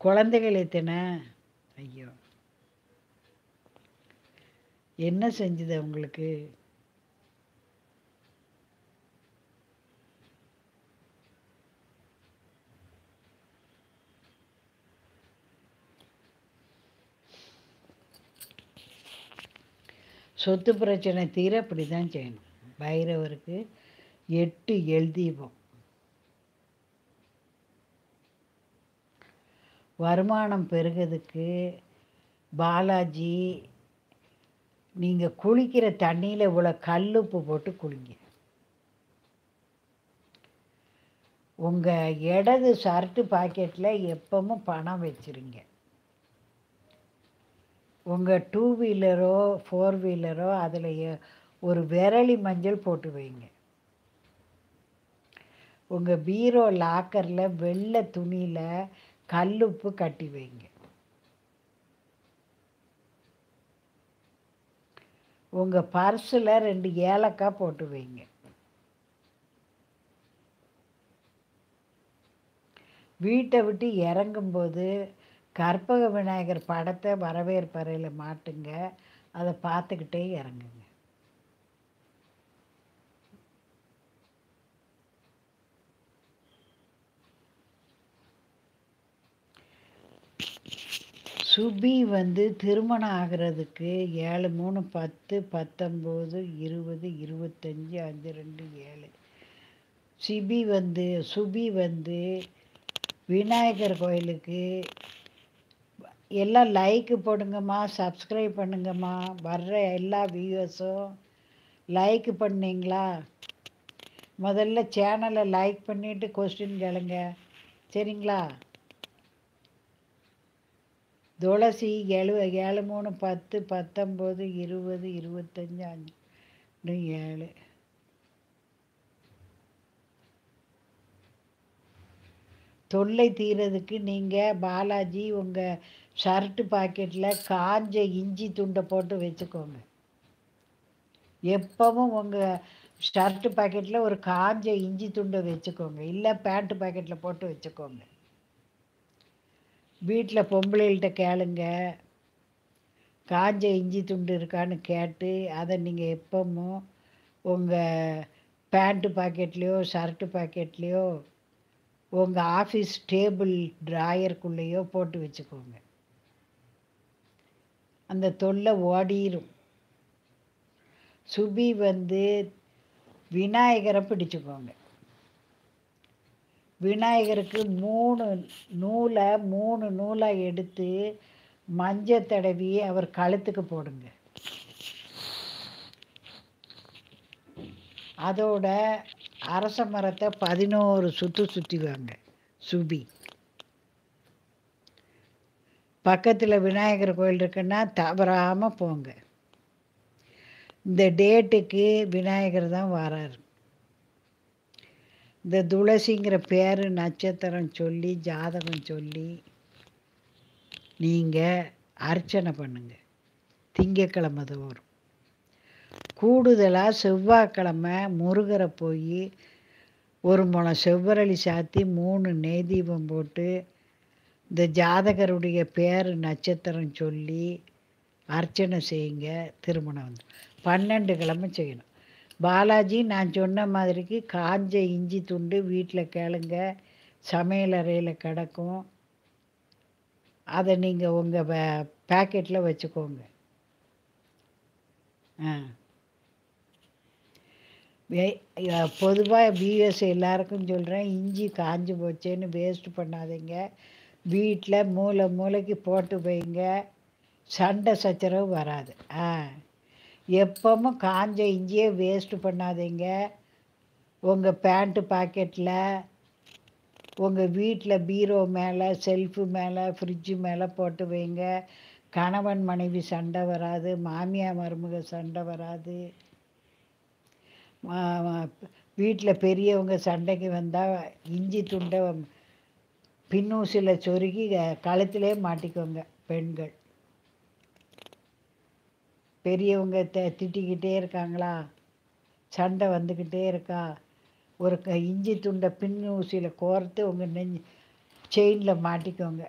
குழந்தைகள் எத்தனை? ஐயோ! என்ன செஞ்சுது உங்களுக்கு? சொத்து பிரச்சனை தீர அப்படி தான் செய்யணும். பைரவருக்கு 8 எல் தீபம். வருமானம் பெருகிறதுக்கு பாலாஜி நீங்கள் குளிக்கிற தண்ணியில் இவ்வளோ கல்லுப்பு போட்டு குளிங்க. உங்கள் இடது ஷர்ட்டு பாக்கெட்டில் எப்பவும் பணம் வச்சுருங்க. உங்கள் 2 வீலரோ 4 வீலரோ அதில் ஒரு விரலி மஞ்சள் போட்டு வைங்க. உங்கள் பீரோ லாக்கரில் வெள்ளை துணியில் கல்லுப்பு கட்டி வைங்க. உங்கள் பர்ஸில் 2 ஏலக்காய் போட்டு வைங்க. வீட்டை விட்டு இறங்கும்போது கற்பக விநாயகர் படத்தை வரவேற்பறையில் மாட்டுங்க. அதை பார்த்துக்கிட்டே இறங்குங்க. சுபி திருமணம் ஆகிறதுக்கு 7 3 10 19 20 25 5 2 7. சுபி விநாயகர் கோயிலுக்கு எல்லாம் லைக்கு போடுங்கம்மா, சப்ஸ்கிரைப் பண்ணுங்கம்மா. வர்ற எல்லா வியூவர்ஸும் லைக் பண்ணீங்களா? முதல்ல சேனலை லைக் பண்ணிவிட்டு கொஸ்டின் கேளுங்க, சரிங்களா? துளசி 7 3 10 19 20 25 5 7. தொல்லை தீரதுக்கு நீங்கள் பாலாஜி உங்கள் ஷர்ட்டு பாக்கெட்டில் காஞ்ச இஞ்சி துண்டை போட்டு வச்சுக்கோங்க. எப்பவும் உங்கள் ஷர்ட்டு பாக்கெட்டில் ஒரு காஞ்ச இஞ்சி துண்டை வச்சுக்கோங்க. இல்லை பேண்ட்டு பாக்கெட்டில் போட்டு வச்சுக்கோங்க. வீட்டில் பொம்பளைகள்கிட்ட கேளுங்க, காஞ்ச இஞ்சி துண்டு இருக்கான்னு கேட்டு அதை நீங்கள் எப்பவும் உங்கள் பேண்ட்டு பாக்கெட்லேயோ ஷர்ட்டு பாக்கெட்லேயோ உங்கள் ஆஃபீஸ் டேபிள் ட்ராயருக்குள்ளேயோ போட்டு வச்சுக்கோங்க. அந்த தொல்லை ஓடிரும். சுபி விநாயகரை பிடிச்சுக்கோங்க. விநாயகருக்கு 3 நூலாக எடுத்து மஞ்சள் தடவி அவர் கழுத்துக்கு போடுங்க. அதோட அரச மரத்தை 11 சுற்றி வாங்க. சுபி பக்கத்தில் விநாயகர் கோயில் இருக்குன்னா தவறாமல் போங்க. இந்த டேட்டுக்கு விநாயகர் தான் வராரு. இந்த துளசிங்கிற பேர் நட்சத்திரம் சொல்லி ஜாதகம் சொல்லி நீங்கள் அர்ச்சனை பண்ணுங்க. திங்கக்கிழமை தோறும் கூடுதலாக செவ்வாய்க்கிழமை முருகரை போய் 1 முழம் செவ்வரளி சாத்தி 3 நெய் தீபம் போட்டு இந்த ஜாதகருடைய பேர் நட்சத்திரம் சொல்லி அர்ச்சனை செய்யுங்க. திருமணம் 12 கிழமை செய்யணும். பாலாஜி நான் சொன்ன மாதிரிக்கு காஞ்ச இஞ்சி துண்டு வீட்டில் கேளுங்க, சமையல் அறையில் கிடக்கும். அதை நீங்கள் உங்கள் பேக்கெட்டில் வச்சுக்கோங்க. பொதுவாக விஎஸ் எல்லாருக்கும் சொல்கிறேன், இஞ்சி காஞ்சி போச்சேன்னு வேஸ்ட் பண்ணாதீங்க. வீட்டில் மூளைக்கு போட்டு வைங்க, சண்டை சச்சரவு வராது. எப்பவும் காஞ்ச இஞ்சியே வேஸ்ட்டு பண்ணாதீங்க. உங்கள் பேண்ட்டு பாக்கெட்டில், உங்கள் வீட்டில் பீரோ மேலே, செல்ஃபு மேலே, ஃப்ரிட்ஜு மேலே போட்டு வைங்க. கணவன் மனைவி சண்டை வராது, மாமியார் மருமக சண்டை வராது. வீட்டில் பெரியவங்க சண்டைக்கு வந்தால் இஞ்சி துண்டை பின்னூசில் சொருகி கழுத்திலே மாட்டிக்கோங்க. பெண்கள் பெரியவங்க திட்டிக்கிட்டே இருக்காங்களா, சண்டை வந்துக்கிட்டே இருக்கா, ஒரு இஞ்சி துண்டை பின் ஊசியில் கோர்த்து உங்கள் செயினில் மாட்டிக்கோங்க.